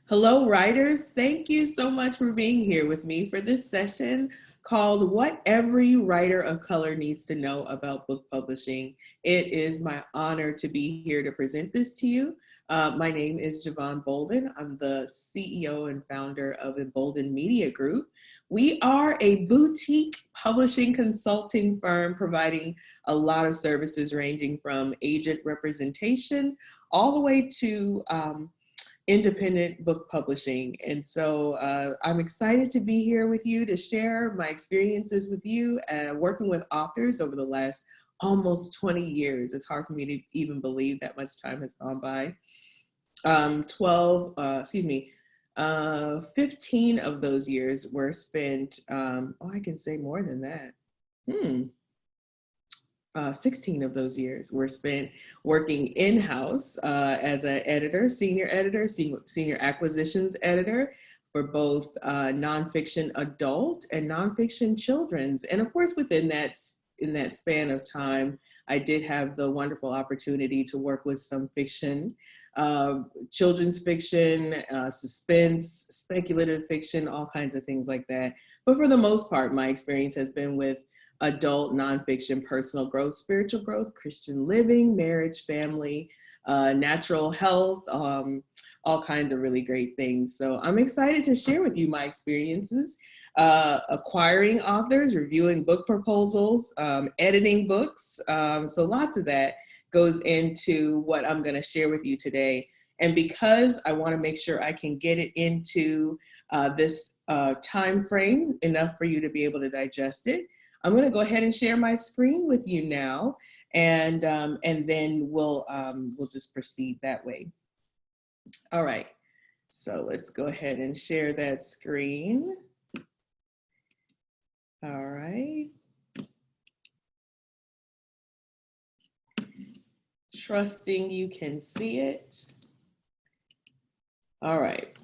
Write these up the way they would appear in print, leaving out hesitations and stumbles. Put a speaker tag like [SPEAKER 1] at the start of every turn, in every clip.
[SPEAKER 1] Hello, writers. Thank you so much for being here with me for this session called What Every Writer of Color Needs to Know About Book Publishing. It is my honor to be here to present this to you. My name is Jevon Bolden. I'm the CEO and founder of a Bolden Media Group. We are a boutique publishing consulting firm providing a lot of services ranging from agent representation all the way to independent book publishing. And so I'm excited to be here with you to share my experiences with you working with authors over the last almost 20 years. It's hard for me to even believe that much time has gone by. 15 of those years were spent, I can say more than that. 16 of those years were spent working in-house as an editor, senior acquisitions editor for both nonfiction adult and nonfiction children's. And of course, in that span of time, I did have the wonderful opportunity to work with some fiction, children's fiction, suspense, speculative fiction, all kinds of things like that. But for the most part, my experience has been with adult nonfiction, personal growth, spiritual growth, Christian living, marriage, family, natural health, all kinds of really great things. So I'm excited to share with you my experiences acquiring authors, reviewing book proposals, editing books. So lots of that goes into what I'm going to share with you today. And because I want to make sure I can get it into this time frame enough for you to be able to digest it, I'm going to go ahead and share my screen with you now, and then we'll just proceed that way. All right, so let's go ahead and share that screen. All right. Trusting you can see it. All right.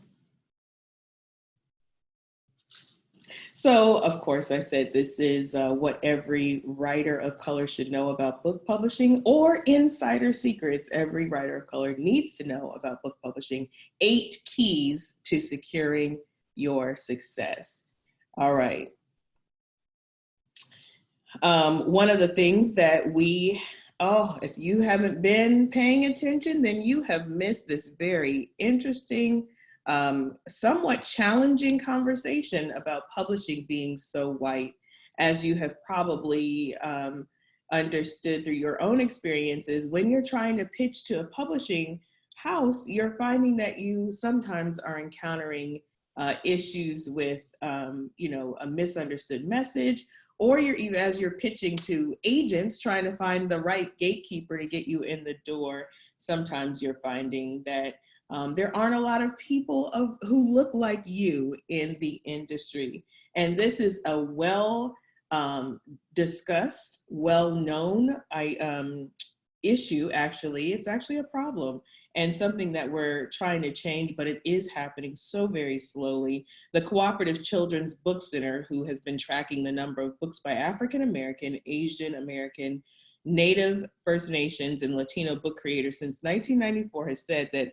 [SPEAKER 1] So, of course, I said this is what every writer of color should know about book publishing, or insider secrets every writer of color needs to know about book publishing. 8 keys to securing your success. All right. One of the things that if you haven't been paying attention, then you have missed this very interesting, somewhat challenging conversation about publishing being so white. As you have probably understood through your own experiences, when you're trying to pitch to a publishing house, you're finding that you sometimes are encountering issues with, a misunderstood message, or as you're pitching to agents trying to find the right gatekeeper to get you in the door, sometimes you're finding that there aren't a lot of people who look like you in the industry. And this is a well discussed, well-known issue, actually. It's actually a problem and something that we're trying to change, but it is happening so very slowly. The Cooperative Children's Book Center, who has been tracking the number of books by African American, Asian American, Native, First Nations, and Latino book creators since 1994, has said that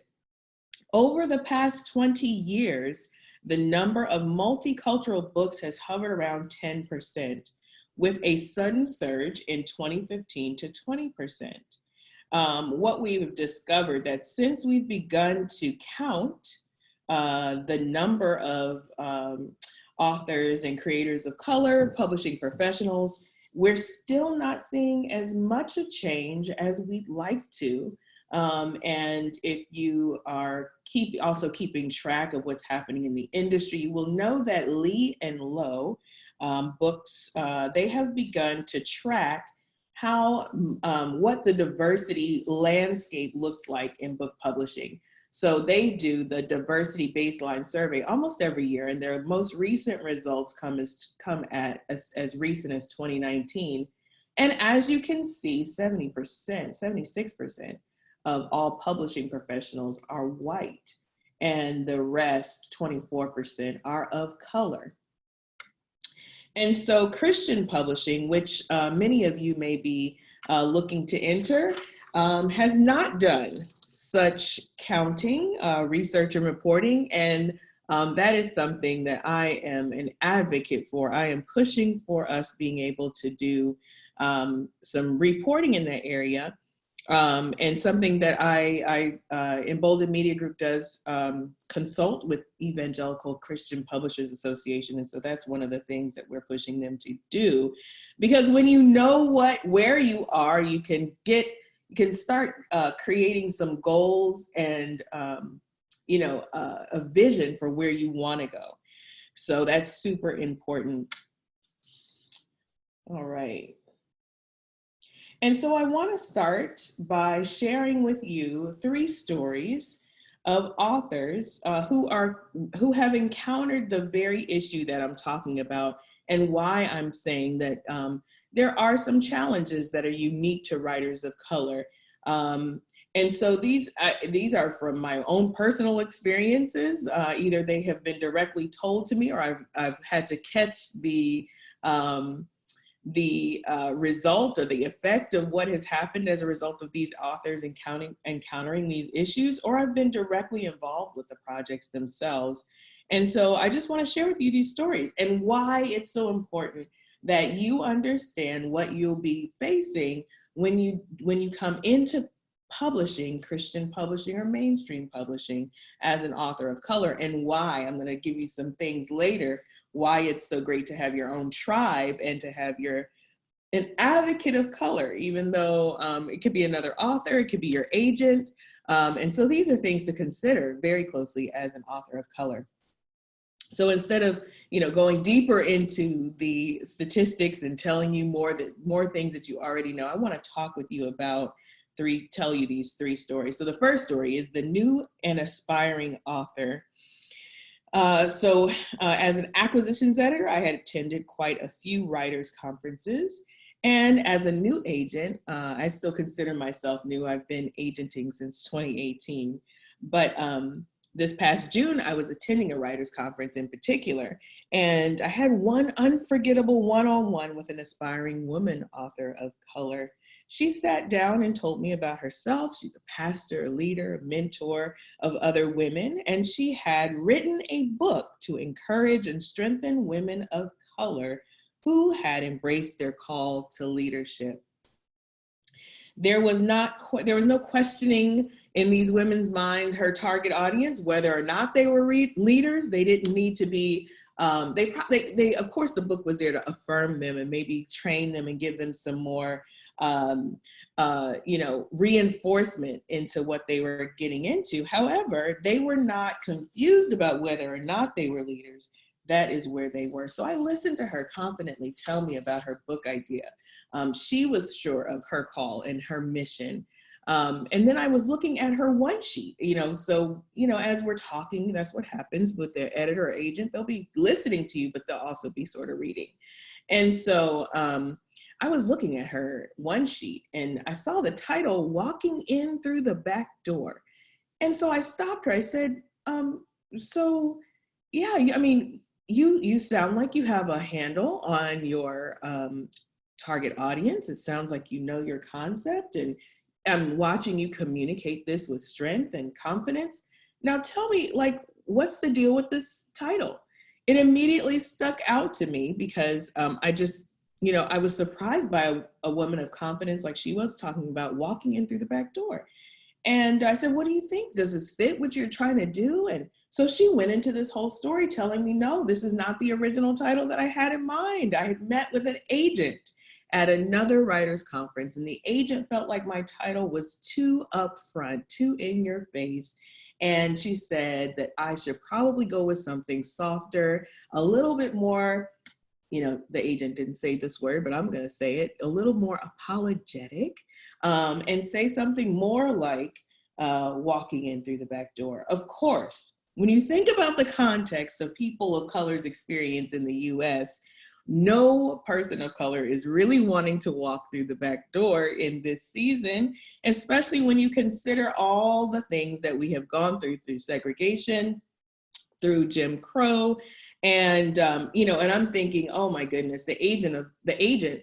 [SPEAKER 1] over the past 20 years, the number of multicultural books has hovered around 10%, with a sudden surge in 2015 to 20%. What we've discovered that since we've begun to count the number of authors and creators of color, publishing professionals, we're still not seeing as much a change as we'd like to. And if you are also keeping track of what's happening in the industry, you will know that Lee and Low books, they have begun to track what the diversity landscape looks like in book publishing. So they do the diversity baseline survey almost every year, and their most recent results come as recent as 2019. And as you can see, 70%, 76% of all publishing professionals are white, and the rest, 24%, are of color. And so Christian publishing, which many of you may be looking to enter, has not done such counting, research and reporting. And that is something that I am an advocate for. I am pushing for us being able to do some reporting in that area. And something that I in Bolden Media Group does consult with Evangelical Christian Publishers Association. And so that's one of the things that we're pushing them to do, because when you know where you are, you can start creating some goals and a vision for where you want to go. So that's super important. All right. And so I want to start by sharing with you 3 stories of authors who have encountered the very issue that I'm talking about, and why I'm saying that there are some challenges that are unique to writers of color. And so these are from my own personal experiences. Either they have been directly told to me, or I've had to catch the result or the effect of what has happened as a result of these authors encountering these issues, or I've been directly involved with the projects themselves. And so I just want to share with you these stories and why it's so important that you understand what you'll be facing when you come into publishing, Christian publishing or mainstream publishing, as an author of color, and why. I'm going to give you some things later why it's so great to have your own tribe and to have an advocate of color, even though it could be another author, it could be your agent. And so these are things to consider very closely as an author of color. So instead of going deeper into the statistics and telling you more things that you already know, I want to talk with you about tell you these 3 stories. So the first story is the new and aspiring author. As an acquisitions editor, I had attended quite a few writers' conferences. And as a new agent, I still consider myself new. I've been agenting since 2018. But this past June, I was attending a writers' conference in particular. And I had one unforgettable one-on-one with an aspiring woman author of color. She sat down and told me about herself. She's a pastor, a leader, a mentor of other women, and she had written a book to encourage and strengthen women of color who had embraced their call to leadership. There was no questioning in these women's minds her target audience, whether or not they were leaders. They didn't need to be. They of course the book was there to affirm them and maybe train them and give them some more reinforcement into what they were getting into. However, they were not confused about whether or not they were leaders. That is where they were. So I listened to her confidently tell me about her book idea. She was sure of her call and her mission. And then I was looking at her one sheet, as we're talking, that's what happens with their editor or agent. They'll be listening to you, but they'll also be sort of reading. And so I was looking at her one sheet and I saw the title, Walking In Through the Back Door. And so I stopped her. I said, you sound like you have a handle on your target audience. It sounds like you know your concept, and I'm watching you communicate this with strength and confidence. Now tell me, what's the deal with this title? It immediately stuck out to me because I was surprised by a woman of confidence like she was talking about walking in through the back door. And I said, what do you think? Does this fit what you're trying to do? And so she went into this whole story telling me, no, this is not the original title that I had in mind. I had met with an agent at another writers' conference, and the agent felt like my title was too upfront, too in your face. And she said that I should probably go with something softer, a little bit more, the agent didn't say this word, but I'm going to say it, a little more apologetic, and say something more like walking in through the back door. Of course, when you think about the context of people of color's experience in the US, no person of color is really wanting to walk through the back door in this season, especially when you consider all the things that we have gone through segregation, through Jim Crow. And, and I'm thinking, oh my goodness, the agent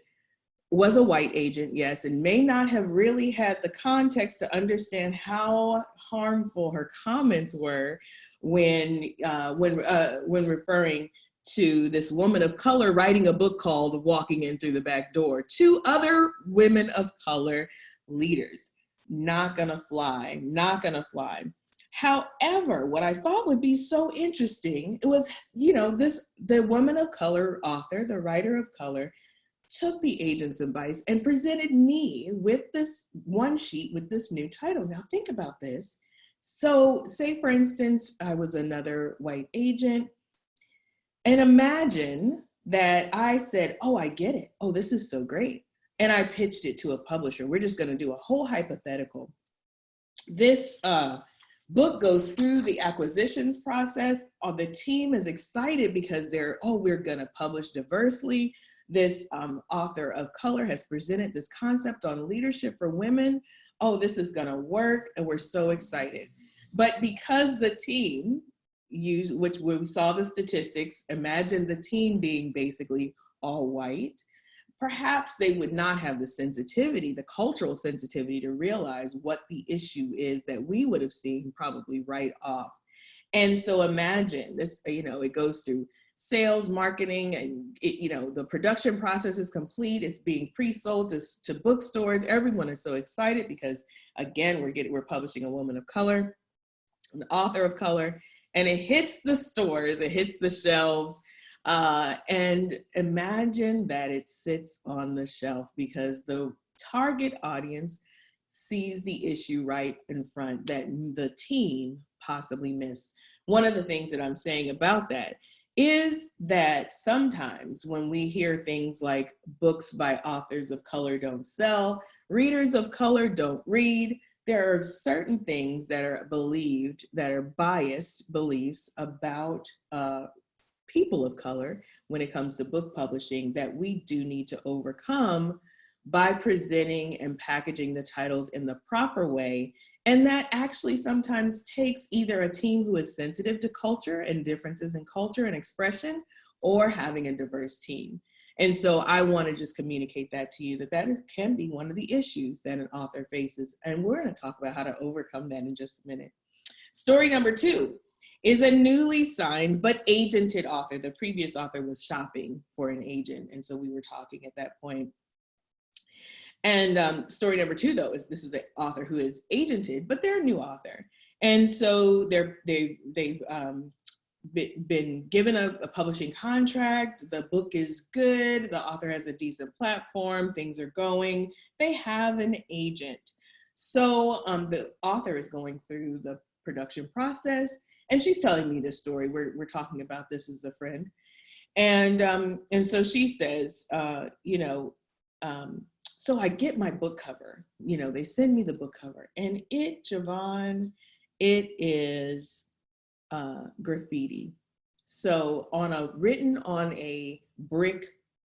[SPEAKER 1] was a white agent, yes, and may not have really had the context to understand how harmful her comments were when referring to this woman of color writing a book called Walking In Through the Back Door to other women of color leaders. Not gonna fly, not gonna fly. However, what I thought would be so interesting, it was, the woman of color author, the writer of color, took the agent's advice and presented me with this one sheet with this new title. Now think about this. So say for instance, I was another white agent, and imagine that I said, oh, I get it. Oh, this is so great. And I pitched it to a publisher. We're just gonna do a whole hypothetical. This book goes through the acquisitions process. The team is excited because we're gonna publish diversely. This author of color has presented this concept on leadership for women. Oh, this is gonna work, and we're so excited. But because the team which we saw the statistics, imagine the team being basically all white, perhaps they would not have the sensitivity, the cultural sensitivity to realize what the issue is that we would have seen probably right off. And so imagine this, it goes through sales, marketing, and the production process is complete. It's being pre-sold to bookstores. Everyone is so excited because again, we're publishing a woman of color, an author of color, and it hits the stores, it hits the shelves. And imagine that it sits on the shelf because the target audience sees the issue right in front that the team possibly missed. One of the things that I'm saying about that is that sometimes when we hear things like books by authors of color don't sell, readers of color don't read, there are certain things that are believed, that are biased beliefs about people of color when it comes to book publishing that we do need to overcome by presenting and packaging the titles in the proper way. And that actually sometimes takes either a team who is sensitive to culture and differences in culture and expression, or having a diverse team. And so I want to just communicate that to you, can be one of the issues that an author faces. And we're going to talk about how to overcome that in just a minute. Story number 2 is a newly signed but agented author. The previous author was shopping for an agent. And so we were talking at that point. And story number 2, though, is this is an author who is agented, but they're a new author. And so they've been given a publishing contract. The book is good. The author has a decent platform. Things are going. They have an agent. So the author is going through the production process, and she's telling me this story. We're talking about this as a friend, and so she says, so I get my book cover. They send me the book cover, and Jevon, it is graffiti. So written on a brick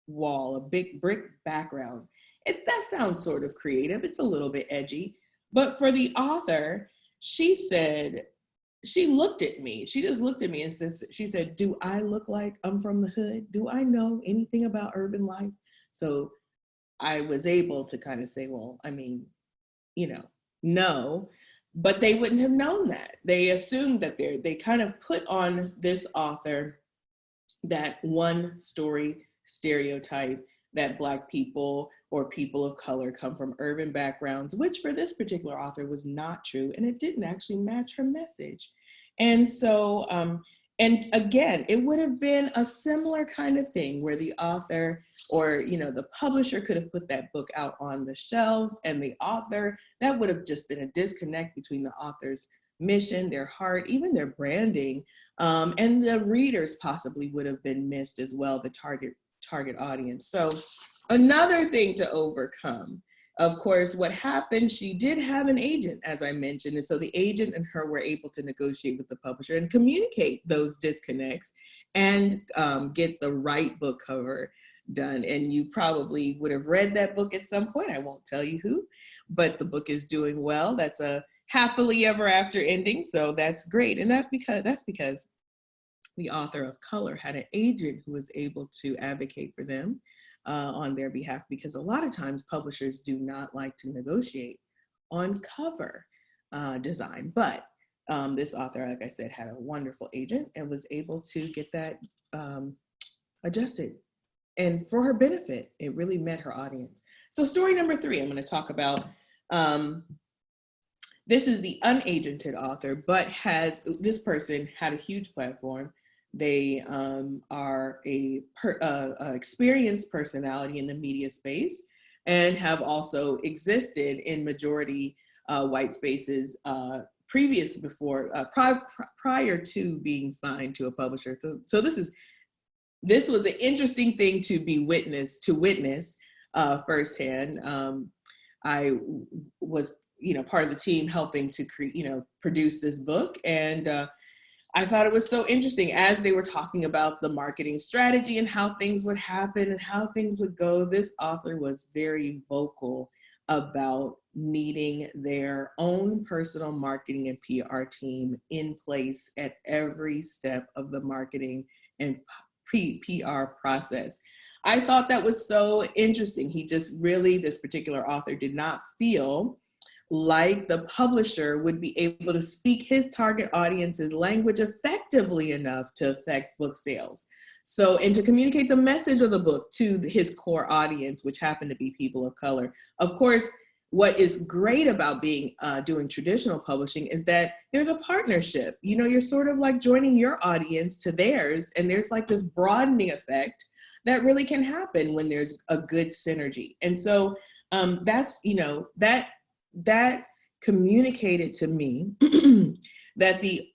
[SPEAKER 1] wall, a big brick background. That sounds sort of creative. It's a little bit edgy. But for the author, she looked at me. She just looked at me and she said, do I look like I'm from the hood? Do I know anything about urban life? So I was able to kind of say, well, I mean, no. But they wouldn't have known that. They assumed that they kind of put on this author that one story stereotype that Black people or people of color come from urban backgrounds, which for this particular author was not true, and it didn't actually match her message. And so, and again, it would have been a similar kind of thing where the author or, the publisher could have put that book out on the shelves, and the author, that would have just been a disconnect between the author's mission, their heart, even their branding, and the readers possibly would have been missed as well, the target audience. So another thing to overcome, of course, what happened, she did have an agent, as I mentioned, and so the agent and her were able to negotiate with the publisher and communicate those disconnects and get the right book cover done. And you probably would have read that book at some point. I won't tell you who, but the book is doing well. That's a happily ever after ending, so that's great. And that's because the author of color had an agent who was able to advocate for them. on their behalf, because a lot of times publishers do not like to negotiate on cover design. But this author, like I said, had a wonderful agent and was able to get that adjusted. And for her benefit, it really met her audience. So story number 3, I'm going to talk about. This is the unagented author, but this person had a huge platform. They are a experienced personality in the media space and have also existed in majority white spaces prior to being signed to a publisher. So this was an interesting thing to witness firsthand. I was part of the team helping to produce this book, and I thought it was so interesting as they were talking about the marketing strategy and how things would happen and how things would go. This author was very vocal about needing their own personal marketing and PR team in place at every step of the marketing and PR process. I thought that was so interesting. This particular author did not feel like the publisher would be able to speak his target audience's language effectively enough to affect book sales. And to communicate the message of the book to his core audience, which happened to be people of color. Of course, what is great about doing traditional publishing is that there's a partnership. You're sort of like joining your audience to theirs, and there's like this broadening effect that really can happen when there's a good synergy. And so that communicated to me that the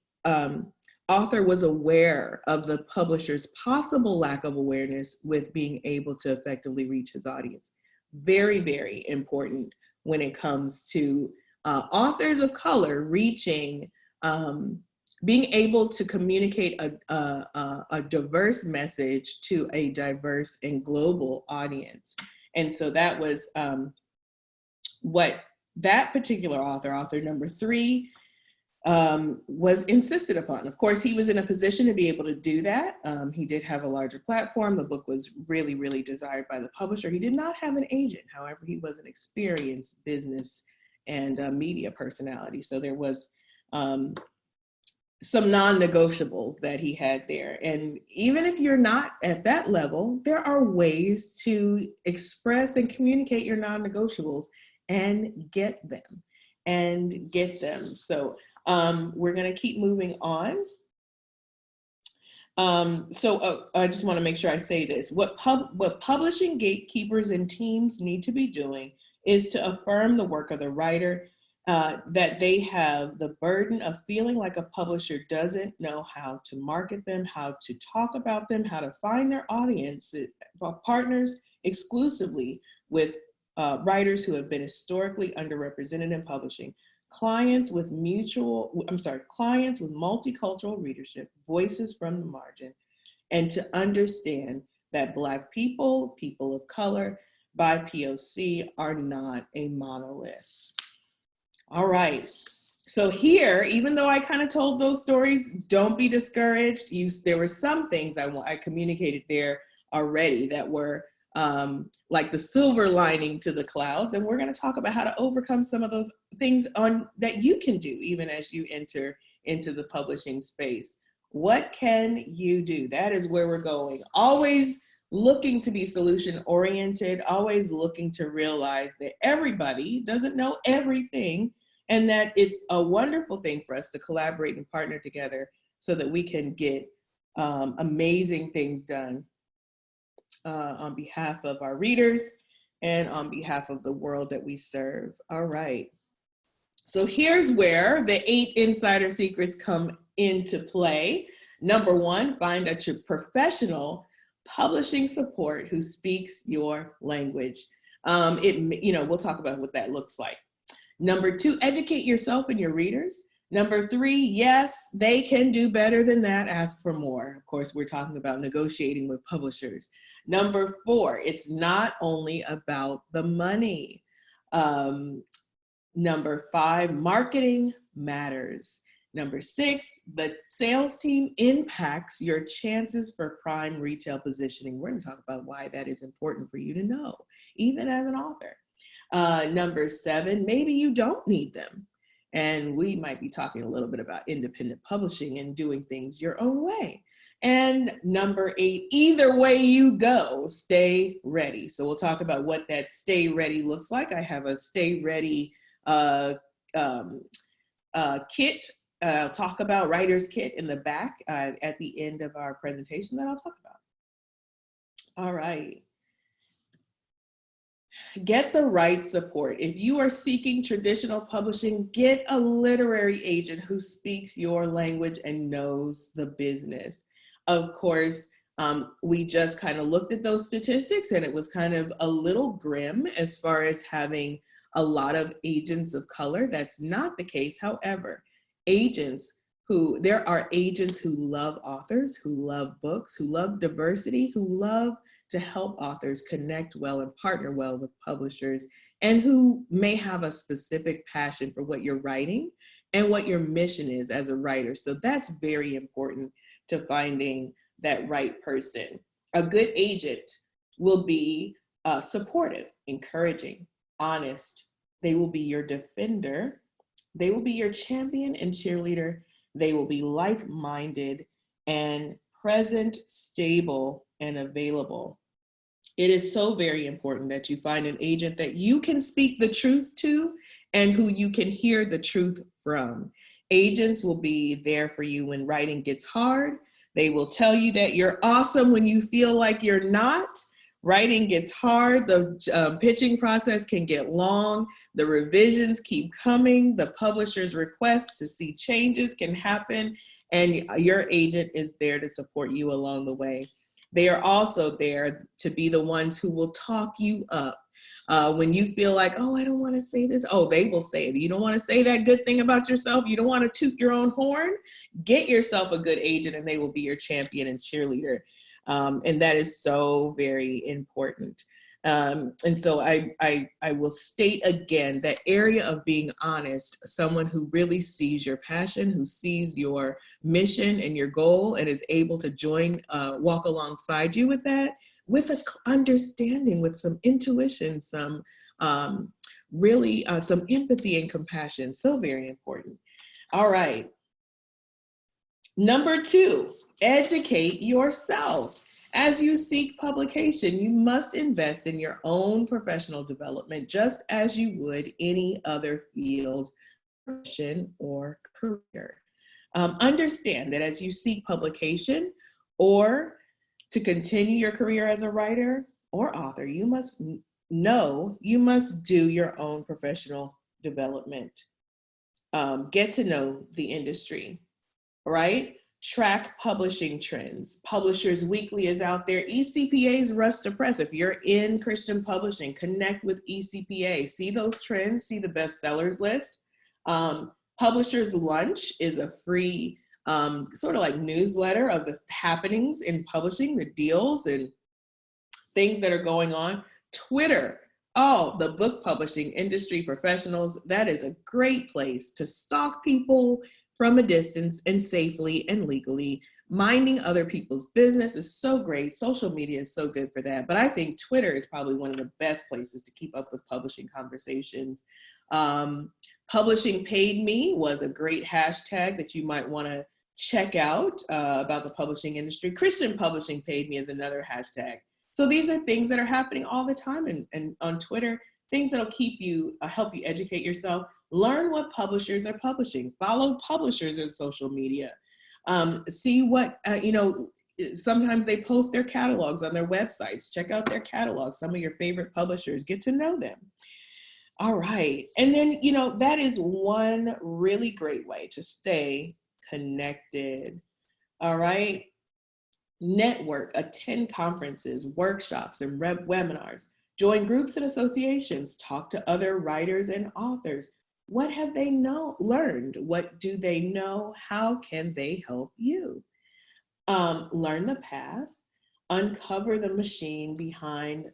[SPEAKER 1] author was aware of the publisher's possible lack of awareness with being able to effectively reach his audience. Very, very important when it comes to authors of color reaching, being able to communicate a diverse message to a diverse and global audience. And so that was what that particular author number 3, was insisted upon. Of course, he was in a position to be able to do that. He did have a larger platform. The book was really, really desired by the publisher. He did not have an agent. However, he was an experienced business and media personality. So there was some non-negotiables that he had there. And even if you're not at that level, there are ways to express and communicate your non-negotiables and get them. So we're going to keep moving on. I just want to make sure I say this. What publishing gatekeepers and teams need to be doing is to affirm the work of the writer, that they have the burden of feeling like a publisher doesn't know how to market them, how to talk about them, how to find their audience, partners exclusively with writers who have been historically underrepresented in publishing, clients with multicultural readership, voices from the margin, and to understand that Black people, people of color, by POC are not a monolith. All right. So here, even though I kind of told those stories, don't be discouraged. There were some things I communicated there already that were like the silver lining to the clouds. And we're going to talk about how to overcome some of those things that you can do even as you enter into the publishing space. What can you do? That is where we're going. Always looking to be solution oriented, always looking to realize that everybody doesn't know everything, and that it's a wonderful thing for us to collaborate and partner together so that we can get amazing things done on behalf of our readers and on behalf of the world that we serve. All right. So here's where the 8 insider secrets come into play. Number 1, find a professional publishing support who speaks your language. We'll talk about what that looks like. Number 2, educate yourself and your readers. Number 3, yes, they can do better than that. Ask for more. Of course, we're talking about negotiating with publishers. Number 4, it's not only about the money. Number 5, marketing matters. Number 6, the sales team impacts your chances for prime retail positioning. We're going to talk about why that is important for you to know, even as an author. Number 7, maybe you don't need them. And we might be talking a little bit about independent publishing and doing things your own way. And number 8, either way you go, stay ready. So we'll talk about what that stay ready looks like. I have a stay ready kit. I'll talk about writer's kit in the back at the end of our presentation that I'll talk about. All right. Get the right support. If you are seeking traditional publishing, get a literary agent who speaks your language and knows the business. Of course, we just kind of looked at those statistics and it was kind of a little grim as far as having a lot of agents of color. That's not the case. However, there are agents who love authors, who love books, who love diversity, who love to help authors connect well and partner well with publishers, and who may have a specific passion for what you're writing and what your mission is as a writer. So that's very important to finding that right person. A good agent will be supportive, encouraging, honest. They will be your defender. They will be your champion and cheerleader. They will be like-minded and present, stable, and available. It is so very important that you find an agent that you can speak the truth to and who you can hear the truth from. Agents will be there for you when writing gets hard. They will tell you that you're awesome when you feel like you're not. Writing gets hard, the pitching process can get long, the revisions keep coming, the publisher's requests to see changes can happen, and your agent is there to support you along the way. They are also there to be the ones who will talk you up. When you feel like, oh, I don't want to say this, oh, they will say it. You don't want to say that good thing about yourself, you don't want to toot your own horn, get yourself a good agent and they will be your champion and cheerleader. And that is so very important. And so I will state again, that area of being honest, someone who really sees your passion, who sees your mission and your goal and is able to walk alongside you with that, with an understanding, with some intuition, some some empathy and compassion. So very important. All right. Number 2, educate yourself. As you seek publication, you must invest in your own professional development, just as you would any other field, profession, or career. Understand that as you seek publication or to continue your career as a writer or author, you must do your own professional development. Get to know the industry, right? Track publishing trends. Publishers Weekly is out there. eCPA's Rush to Press. If you're in Christian publishing, connect with eCPA. See those trends, see the bestsellers list. Publishers Lunch is a free sort of like newsletter of the happenings in publishing, the deals and things that are going on. Twitter, the book publishing industry professionals, that is a great place to stalk people from a distance and safely and legally. Minding other people's business is so great. Social media is so good for that. But I think Twitter is probably one of the best places to keep up with publishing conversations. Publishing Paid Me was a great hashtag that you might want to check out about the publishing industry. Christian Publishing Paid Me is another hashtag. So these are things that are happening all the time and on Twitter, things that'll help you educate yourself. Learn what publishers are publishing. Follow publishers in social media. See what, sometimes they post their catalogs on their websites. Check out their catalogs, some of your favorite publishers. Get to know them. All right. And then, that is one really great way to stay connected. All right. Network, attend conferences, workshops, and webinars. Join groups and associations. Talk to other writers and authors. What have they learned? What do they know? How can they help you? Learn the path. Uncover the machine behind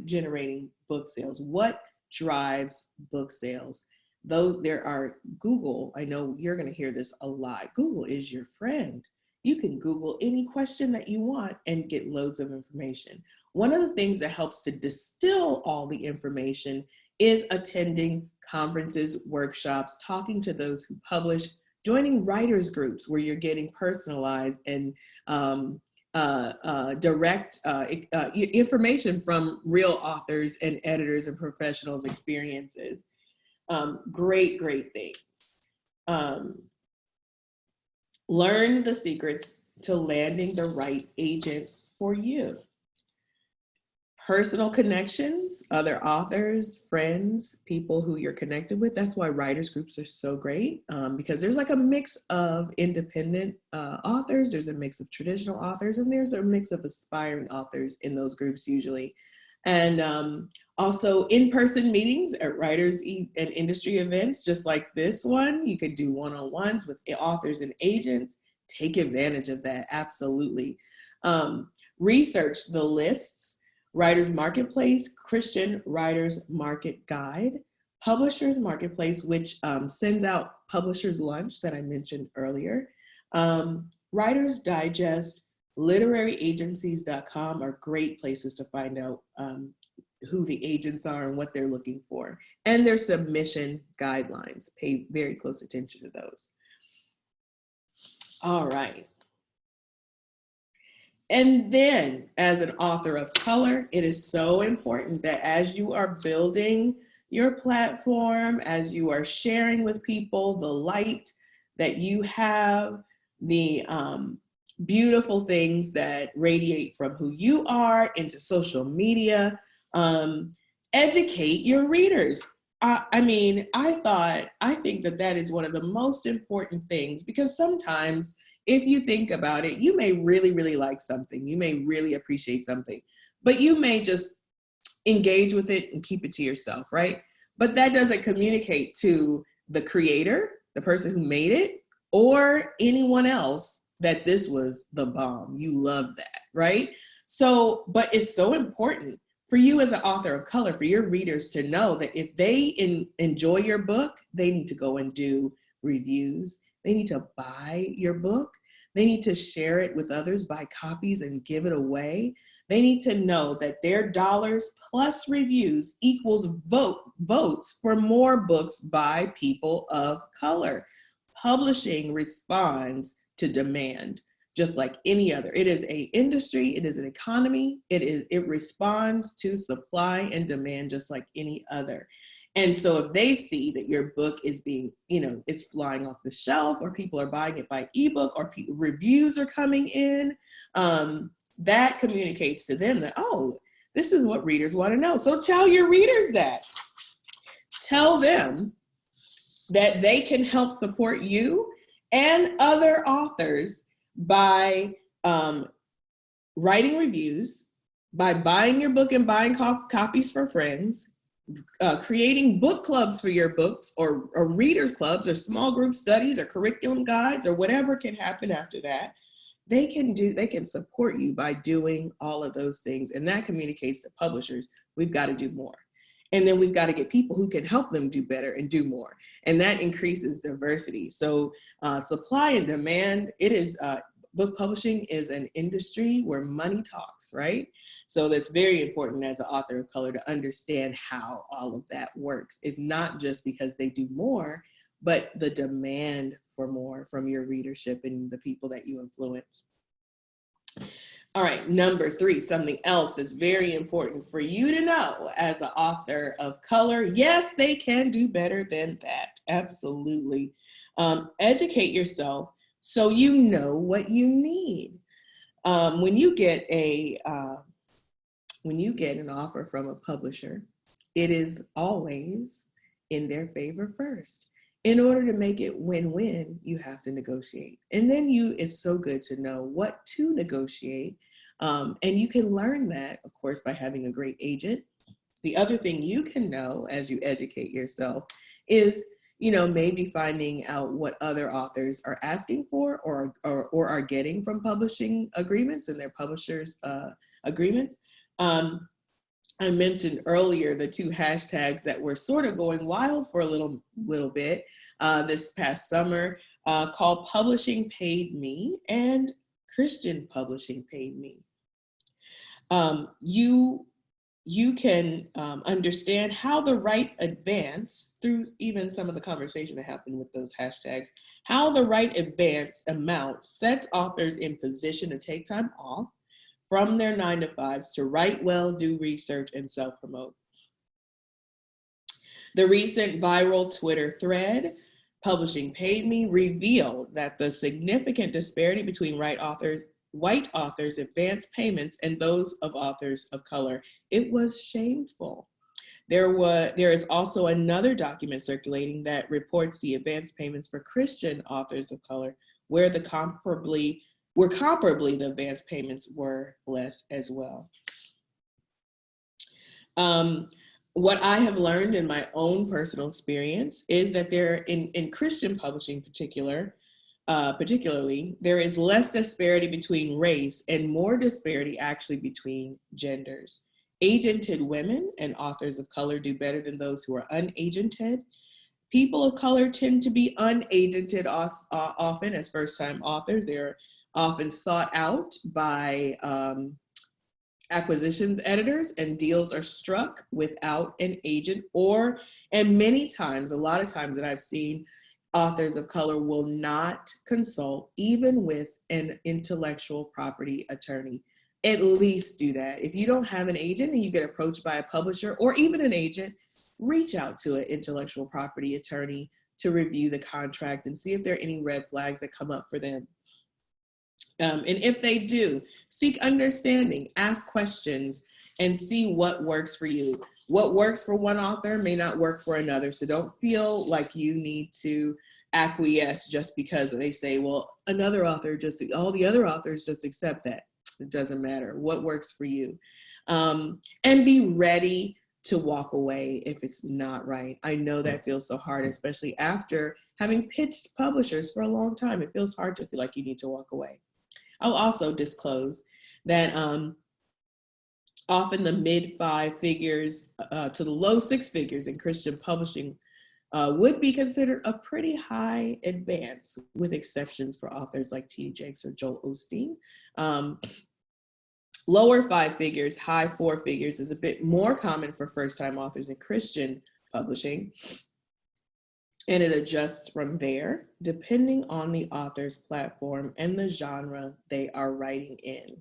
[SPEAKER 1] generating book sales. What drives book sales? there are Google. I know you're going to hear this a lot. Google is your friend. You can Google any question that you want and get loads of information. One of the things that helps to distill all the information is attending conferences, workshops, talking to those who publish, joining writers groups where you're getting personalized and direct information from real authors and editors and professionals' experiences. Great things. Learn the secrets to landing the right agent for you. Personal connections, other authors, friends, people who you're connected with. That's why writers groups are so great, because there's like a mix of independent authors, there's a mix of traditional authors, and there's a mix of aspiring authors in those groups usually. And also in-person meetings at writers and industry events, just like this one. You could do one-on-ones with authors and agents. Take advantage of that, absolutely. Research the lists. Writers Marketplace, Christian Writers Market Guide, Publishers Marketplace, which sends out Publishers Lunch that I mentioned earlier, Writers Digest, literaryagencies.com are great places to find out who the agents are and what they're looking for, and their submission guidelines. Pay very close attention to those. All right. And then, as an author of color, it is so important that as you are building your platform, as you are sharing with people the light that you have, the beautiful things that radiate from who you are into social media, educate your readers. I mean, I think that is one of the most important things, because sometimes if you think about it, you may really, really like something. You may really appreciate something, but you may just engage with it and keep it to yourself, right? But that doesn't communicate to the creator, the person who made it, or anyone else that this was the bomb. You love that, right? So, but it's so important for you as an author of color, for your readers to know that if they enjoy your book, they need to go and do reviews. They need to buy your book. They need to share it with others, buy copies and give it away. They need to know that their dollars plus reviews equals votes for more books by people of color. Publishing responds to demand, just like any other. It is an industry, it is an economy, it responds to supply and demand just like any other. And so if they see that your book is being, it's flying off the shelf, or people are buying it by ebook, or reviews are coming in, that communicates to them that, oh, this is what readers want to know. So tell your readers that. Tell them that they can help support you and other authors by writing reviews, by buying your book and buying copies for friends, creating book clubs for your books, or readers clubs, or small group studies, or curriculum guides, or whatever can happen after that. They can support you by doing all of those things. And that communicates to publishers, we've got to do more. And then we've got to get people who can help them do better and do more. And that increases diversity. So supply and demand, book publishing is an industry where money talks, right? So that's very important as an author of color to understand how all of that works. It's not just because they do more, but the demand for more from your readership and the people that you influence. All right, number 3, something else that's very important for you to know as an author of color. Yes, they can do better than that. Absolutely. Educate yourself so you know what you need. When you get an offer from a publisher, it is always in their favor first. In order to make it win-win, you have to negotiate. And then it's so good to know what to negotiate. And you can learn that, of course, by having a great agent. The other thing you can know as you educate yourself is, maybe finding out what other authors are asking for or are getting from publishing agreements and their publishers' agreements. I mentioned earlier the two hashtags that were sort of going wild for a little bit this past summer, called Publishing Paid Me and Christian Publishing Paid Me. You can understand how the right advance, through even some of the conversation that happened with those hashtags, how the right advance amount sets authors in position to take time off from their 9-to-5s to write well, do research, and self-promote. The recent viral Twitter thread, Publishing Paid Me, revealed that the significant disparity between white authors' advance payments and those of authors of color. It was shameful. There is also another document circulating that reports the advance payments for Christian authors of color, where comparably the advance payments were less as well. What I have learned in my own personal experience is that in Christian publishing particularly, there is less disparity between race and more disparity actually between genders. Agented women and authors of color do better than those who are unagented. People of color tend to be unagented often as first-time authors. They're often sought out by acquisitions editors, and deals are struck without an agent, and many times, a lot of times that I've seen, authors of color will not consult even with an intellectual property attorney. At least do that. If you don't have an agent and you get approached by a publisher or even an agent, reach out to an intellectual property attorney to review the contract and see if there are any red flags that come up for them. And if they do, seek understanding, ask questions, and see what works for you. What works for one author may not work for another, so don't feel like you need to acquiesce just because they say, well, another author, all the other authors just accept that. It doesn't matter. What works for you? And be ready to walk away if it's not right. I know that feels so hard, especially after having pitched publishers for a long time. It feels hard to feel like you need to walk away. I'll also disclose that often the mid-5 figures to the low 6 figures in Christian publishing would be considered a pretty high advance, with exceptions for authors like T.D. Jakes or Joel Osteen. Lower 5 figures, high 4 figures is a bit more common for first-time authors in Christian publishing. And it adjusts from there, depending on the author's platform and the genre they are writing in.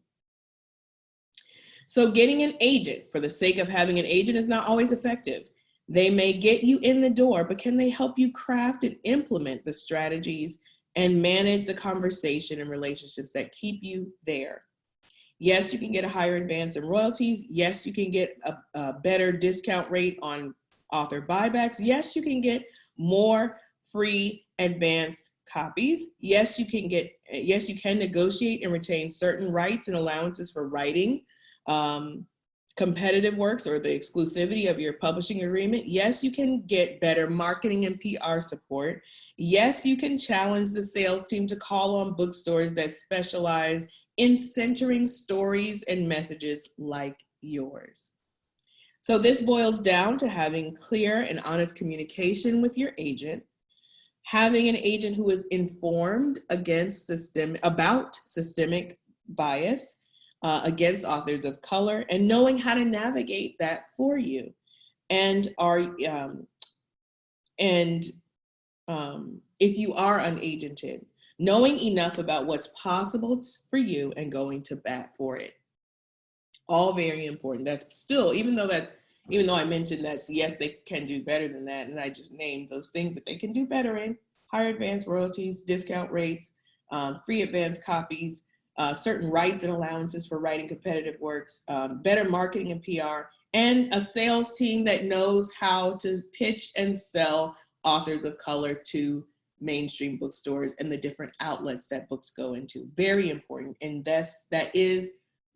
[SPEAKER 1] So getting an agent for the sake of having an agent is not always effective. They may get you in the door, but can they help you craft and implement the strategies and manage the conversation and relationships that keep you there? Yes, you can get a higher advance in royalties. Yes, you can get a better discount rate on author buybacks. Yes, you can get more free advanced copies. Yes, you can negotiate and retain certain rights and allowances for writing competitive works or the exclusivity of your publishing agreement. Yes, you can get better marketing and PR support. Yes, you can challenge the sales team to call on bookstores that specialize in centering stories and messages like yours. So this boils down to having clear and honest communication with your agent, having an agent who is informed about systemic bias against authors of color, and knowing how to navigate that for you. And if you are unagented, knowing enough about what's possible for you and going to bat for it. All very important. That's still, even though I mentioned that, yes, they can do better than that, and I just named those things that they can do better in: higher advance royalties, discount rates, free advance copies, certain rights and allowances for writing competitive works, better marketing and PR, and a sales team that knows how to pitch and sell authors of color to mainstream bookstores and the different outlets that books go into. Very important. And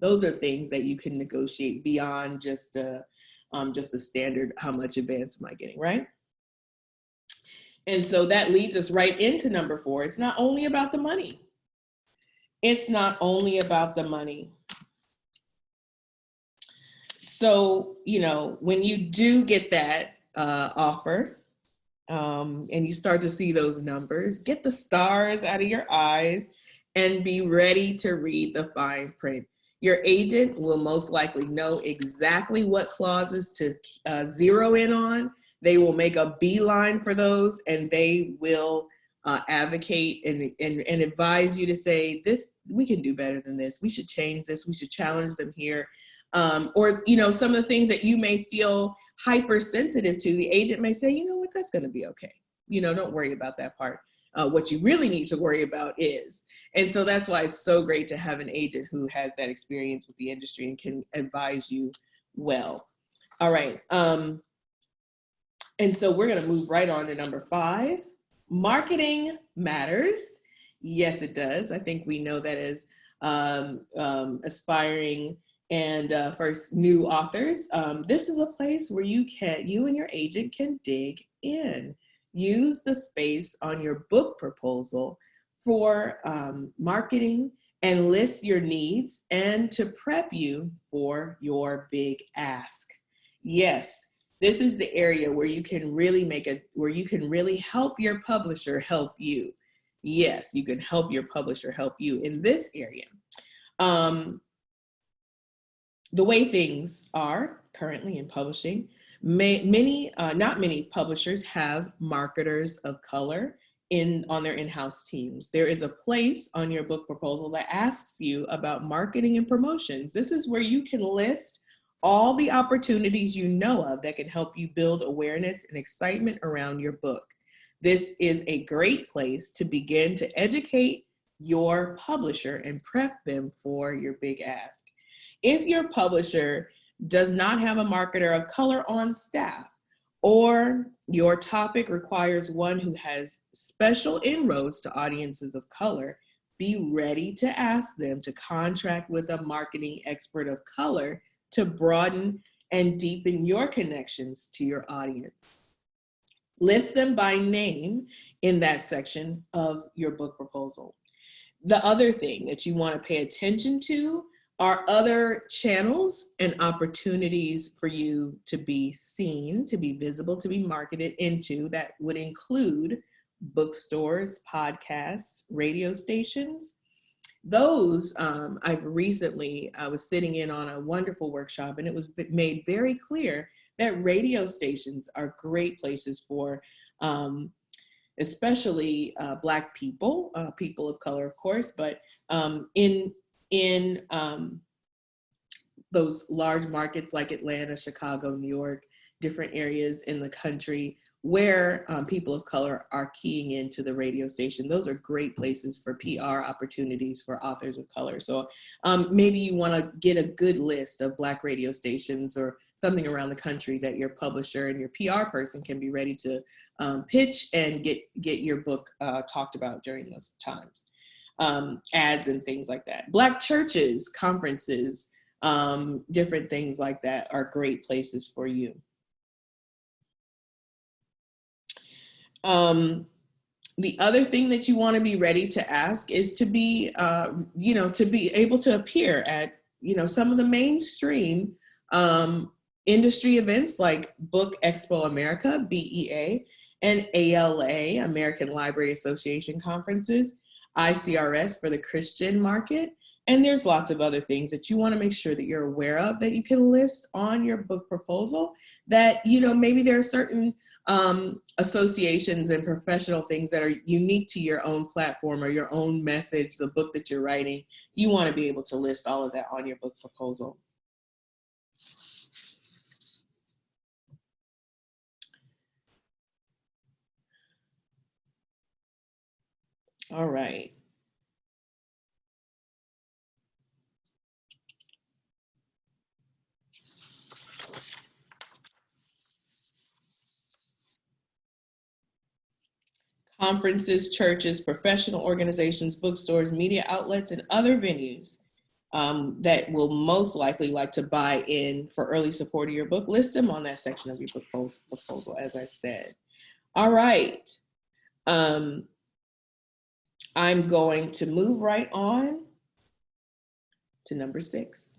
[SPEAKER 1] those are things that you can negotiate beyond just the standard, how much advance am I getting, right? And so that leads us right into number 4. It's not only about the money. It's not only about the money. So, you know, when you do get that offer, and you start to see those numbers, get the stars out of your eyes and be ready to read the fine print. Your agent will most likely know exactly what clauses to zero in on. They will make a beeline for those, and they will advocate and advise you to say, this, we can do better than this. We should change this. We should challenge them here. Or, you know, some of the things that you may feel hypersensitive to, the agent may say, you know what, that's going to be okay. You know, don't worry about that part. What you really need to worry about is. And so that's why it's so great to have an agent who has that experience with the industry and can advise you well. All right. And so we're going to move right on to number 5. Marketing matters. Yes, it does. I think we know that as aspiring and first new authors. This is a place where you and your agent can dig in. Use the space on your book proposal for marketing and list your needs and to prep you for your big ask. Yes, this is the area where you can really help your publisher help you. Yes, you can help your publisher help you in this area. The way things are currently in publishing, not many publishers have marketers of color on their in-house teams. There is a place on your book proposal that asks you about marketing and promotions. This is where you can list all the opportunities you know of that can help you build awareness and excitement around your book. This is a great place to begin to educate your publisher and prep them for your big ask. If your publisher does not have a marketer of color on staff, or your topic requires one who has special inroads to audiences of color, be ready to ask them to contract with a marketing expert of color to broaden and deepen your connections to your audience. List them by name in that section of your book proposal. The other thing that you want to pay attention to are other channels and opportunities for you to be seen, to be visible, to be marketed into. That would include bookstores, podcasts, radio stations. Those, I was sitting in on a wonderful workshop, and it was made very clear that radio stations are great places for especially Black people, people of color, of course, but in those large markets like Atlanta, Chicago, New York, different areas in the country where people of color are keying into the radio station. Those are great places for PR opportunities for authors of color. So maybe you want to get a good list of Black radio stations or something around the country that your publisher and your PR person can be ready to pitch and get your book talked about during those times. Ads and things like that. Black churches, conferences, different things like that are great places for you. The other thing that you want to be ready to ask is to be, to be able to appear at, some of the mainstream industry events like Book Expo America, BEA, and ALA, American Library Association conferences, ICRS for the Christian market. And there's lots of other things that you want to make sure that you're aware of that you can list on your book proposal that, maybe there are certain associations and professional things that are unique to your own platform or your own message, the book that you're writing. You want to be able to list all of that on your book proposal. All right. Conferences, churches, professional organizations, bookstores, media outlets, and other venues that will most likely like to buy in for early support of your book. List them on that section of your proposal, as I said. All right. I'm going to move right on to number 6.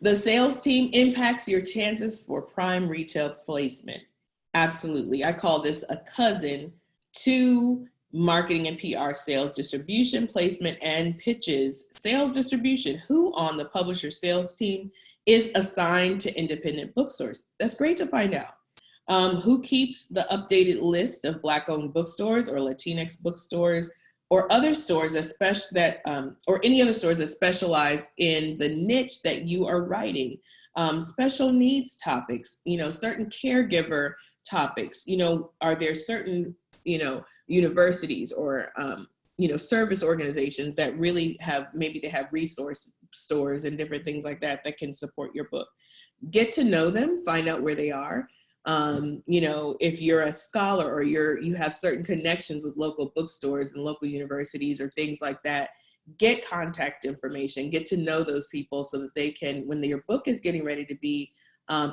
[SPEAKER 1] The sales team impacts your chances for prime retail placement. Absolutely. I call this a cousin to marketing and PR, sales distribution, placement, and pitches. Sales distribution, who on the publisher sales team is assigned to independent bookstores? That's great to find out. Who keeps the updated list of Black-owned bookstores or Latinx bookstores or other stores or any other stores that specialize in the niche that you are writing? Special needs topics, certain caregiver topics, are there certain, universities or, service organizations that really maybe they have resource stores and different things like that that can support your book. Get to know them, find out where they are. If you're a scholar or you have certain connections with local bookstores and local universities or things like that, get contact information, get to know those people so that they can, when your book is getting ready to be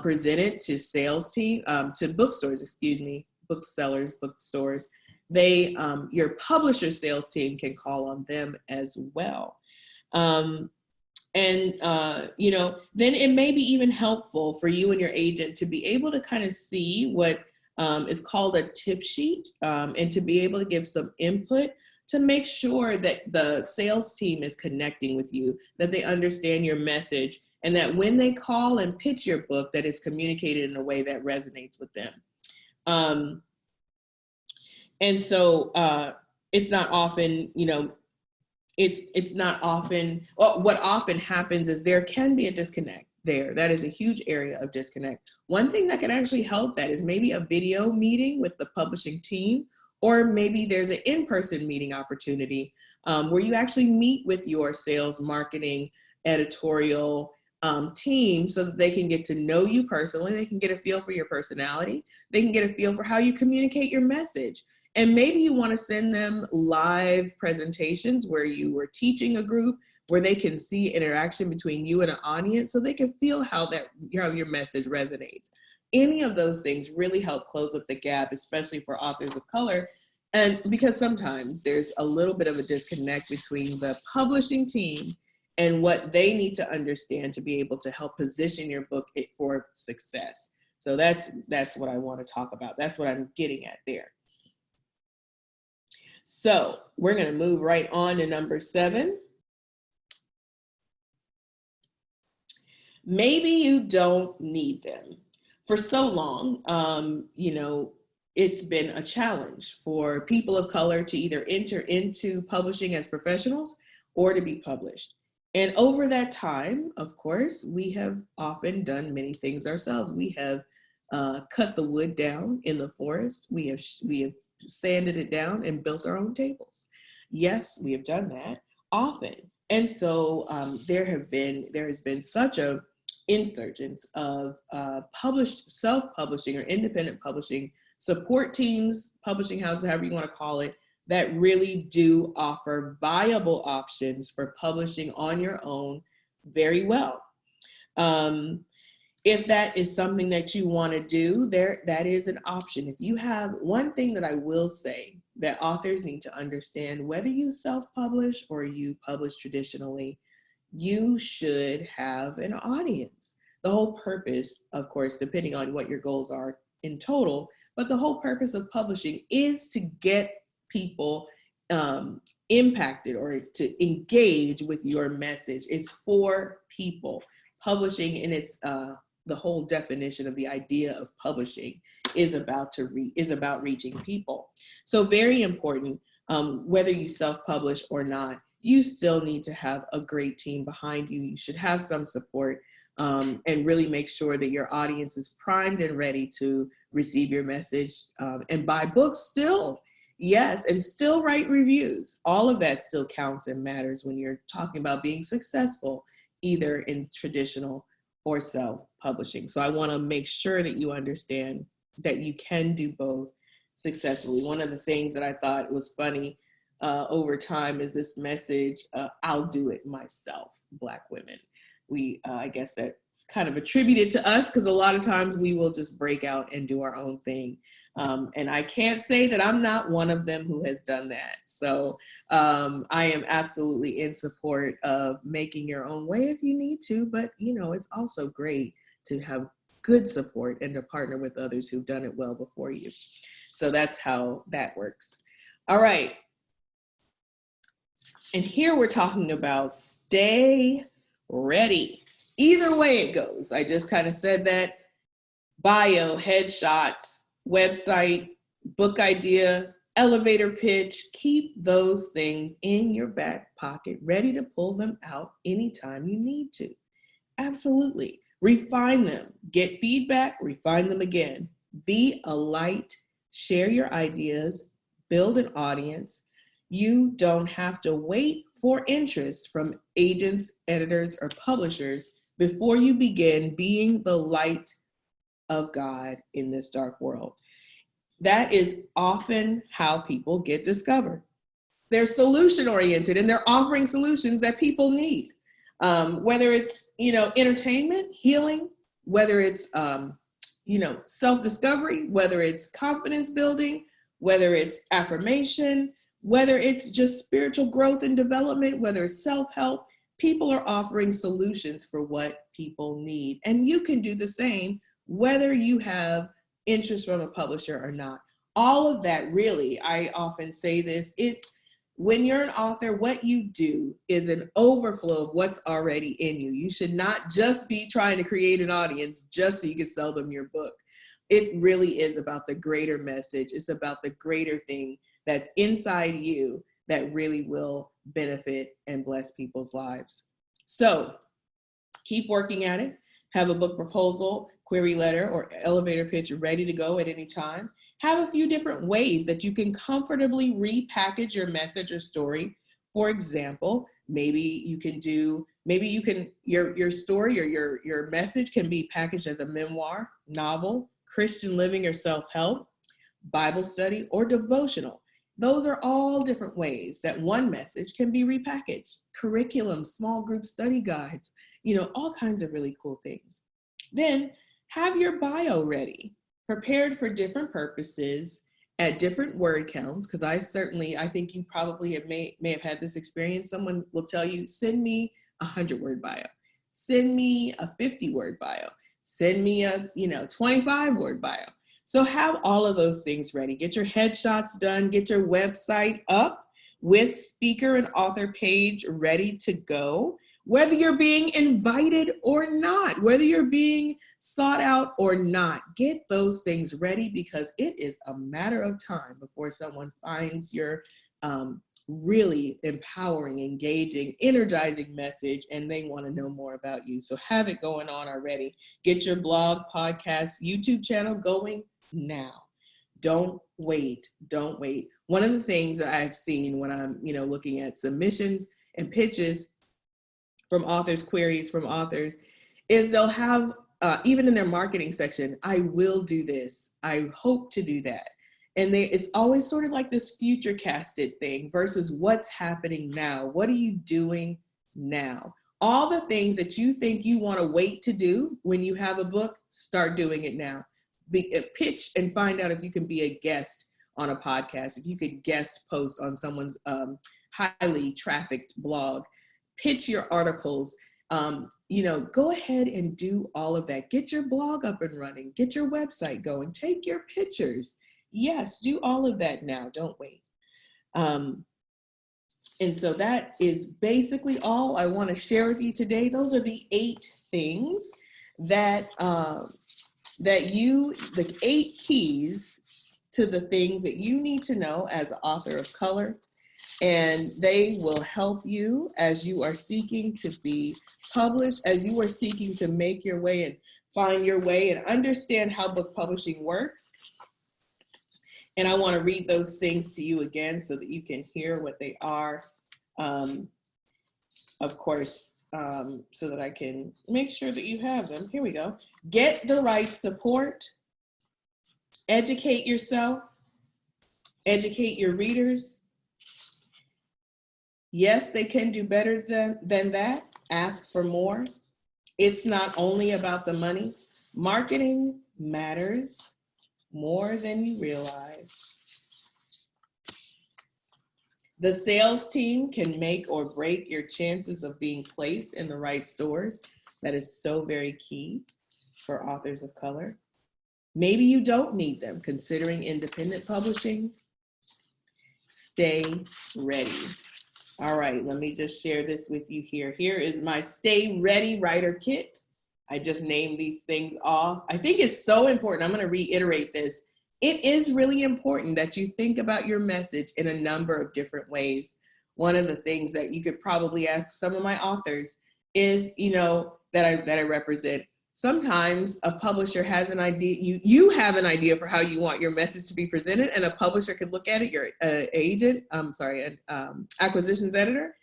[SPEAKER 1] presented to to bookstores, booksellers, bookstores, your publisher sales team can call on them as well. Then it may be even helpful for you and your agent to be able to kind of see what is called a tip sheet, and to be able to give some input to make sure that the sales team is connecting with you, that they understand your message, and that when they call and pitch your book, that it's communicated in a way that resonates with them. It's not often, it's not often, what often happens is there can be a disconnect there. That is a huge area of disconnect. One thing that can actually help that is maybe a video meeting with the publishing team, or maybe there's an in-person meeting opportunity where you actually meet with your sales, marketing, editorial team so that they can get to know you personally. They can get a feel for your personality. They can get a feel for how you communicate your message. And maybe you want to send them live presentations where you were teaching a group, where they can see interaction between you and an audience so they can feel how your message resonates. Any of those things really help close up the gap, especially for authors of color. And because sometimes there's a little bit of a disconnect between the publishing team and what they need to understand to be able to help position your book for success. So that's what I want to talk about. That's what I'm getting at there. So we're going to move right on to number 7. Maybe you don't need them. For so long, it's been a challenge for people of color to either enter into publishing as professionals or to be published. And over that time, of course, we have often done many things ourselves. We have cut the wood down in the forest. We have sanded it down and built our own tables. Yes, we have done that often. And so there has been such a insurgence of self-publishing or independent publishing support teams, publishing houses, however you want to call it, that really do offer viable options for publishing on your own very well. If that is something that you want to do, that is an option. If you have one thing that I will say that authors need to understand, whether you self-publish or you publish traditionally, you should have an audience. The whole purpose, of course, depending on what your goals are in total, but the whole purpose of publishing is to get people impacted or to engage with your message. It's for people. Publishing in its the whole definition of the idea of publishing is about reaching people. So very important, whether you self-publish or not, you still need to have a great team behind you. You should have some support and really make sure that your audience is primed and ready to receive your message and buy books still. Yes, and still write reviews. All of that still counts and matters when you're talking about being successful, either in traditional or self-publishing. So I want to make sure that you understand that you can do both successfully. One of the things that I thought was funny over time is this message, I'll do it myself, Black women, I guess that's kind of attributed to us, because a lot of times we will just break out and do our own thing. And I can't say that I'm not one of them who has done that. So I am absolutely in support of making your own way if you need to, but it's also great to have good support and to partner with others who've done it well before you. So that's how that works. All right. And here we're talking about stay ready. Either way it goes. I just kind of said that. Bio, headshots, website, book idea, elevator pitch. Keep those things in your back pocket, ready to pull them out anytime you need to. Absolutely. Refine them. Get feedback, refine them again. Be a light, share your ideas, build an audience. You don't have to wait for interest from agents, editors, or publishers before you begin being the light of God in this dark world. That is often how people get discovered. They're solution oriented and they're offering solutions that people need. Whether it's, entertainment, healing, whether it's, self-discovery, whether it's confidence building, whether it's affirmation, whether it's just spiritual growth and development, whether it's self-help, people are offering solutions for what people need. And you can do the same, whether you have interest from a publisher or not. All of that, really, I often say this, it's when you're an author, what you do is an overflow of what's already in you. You should not just be trying to create an audience just so you can sell them your book. It really is about the greater message. It's about the greater thing that's inside you that really will benefit and bless people's lives. So keep working at it. Have a book proposal, query letter, or elevator pitch ready to go at any time. Have a few different ways that you can comfortably repackage your message or story. For example, maybe your story or your message can be packaged as a memoir, novel, Christian living or self-help, Bible study, or devotional. Those are all different ways that one message can be repackaged. Curriculum, small group study guides, all kinds of really cool things. Then have your bio ready, prepared for different purposes at different word counts, because I think you probably may have had this experience. Someone will tell you, send me a 100-word bio, send me a 50-word bio, send me a 25-word bio. So have all of those things ready. Get your headshots done, get your website up with speaker and author page ready to go. Whether you're being invited or not, whether you're being sought out or not, get those things ready, because it is a matter of time before someone finds your really empowering, engaging, energizing message and they want to know more about you. So have it going on already. Get your blog, podcast, YouTube channel going now. Don't wait. Don't wait. One of the things that I've seen when I'm, looking at submissions and pitches from authors, queries from authors, is they'll have, even in their marketing section, I will do this. I hope to do that. And it's always sort of like this future casted thing versus what's happening now. What are you doing now? All the things that you think you want to wait to do when you have a book, start doing it now. Pitch and find out if you can be a guest on a podcast, if you could guest post on someone's highly trafficked blog. Pitch your articles, go ahead and do all of that. Get your blog up and running, get your website going, take your pictures. Yes, do all of that now, don't wait. And so that is basically all I want to share with you today. Those are the 8 things the 8 keys to the things that you need to know as an author of color. And they will help you as you are seeking to be published, as you are seeking to make your way and find your way and understand how book publishing works. And I want to read those things to you again so that you can hear what they are, of course, so that I can make sure that you have them. Here we go. Get the right support. Educate yourself. Educate your readers. Yes, they can do better than that. Ask for more. it's not only about the money. Marketing matters more than you realize. The sales team can make or break your chances of being placed in the right stores. That is so very key for authors of color. Maybe you don't need them. Considering independent publishing, stay ready. All right, let me just share this with you here. Here is my Stay Ready Writer Kit. I just named these things off. I think it's so important. I'm going to reiterate this. It is really important that you think about your message in a number of different ways. One of the things that you could probably ask some of my authors is, that I represent. Sometimes a publisher has an idea, you have an idea for how you want your message to be presented, and a publisher could look at it, your acquisitions editor,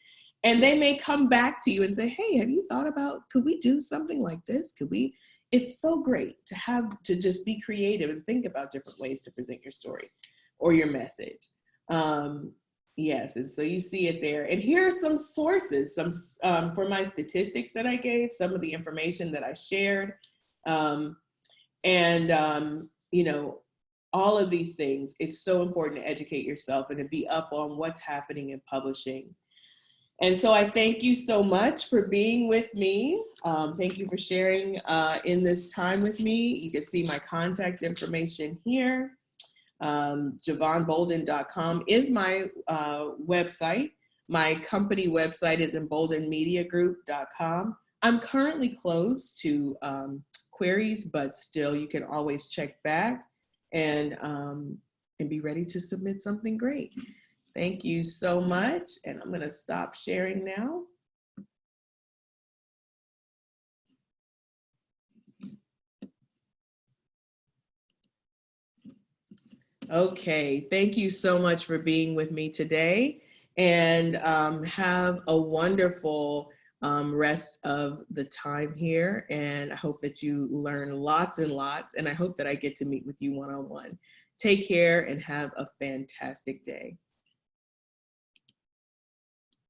[SPEAKER 1] and they may come back to you and say, hey, have you thought about, could we do something like this? It's so great to just be creative and think about different ways to present your story or your message. Yes, and so you see it there. And here are some sources, for my statistics that I gave, some of the information that I shared, all of these things. It's so important to educate yourself and to be up on what's happening in publishing. And so I thank you so much for being with me. Thank you for sharing in this time with me. You can see my contact information here. JevonBolden.com is my website. My company website is emboldenmediagroup.com. I'm currently closed to queries, but still you can always check back and be ready to submit something great. Thank you so much. And I'm going to stop sharing now. Okay, thank you so much for being with me today, and have a wonderful rest of the time here. And I hope that you learn lots and lots, and I hope that I get to meet with you one-on-one. Take care and have a fantastic day.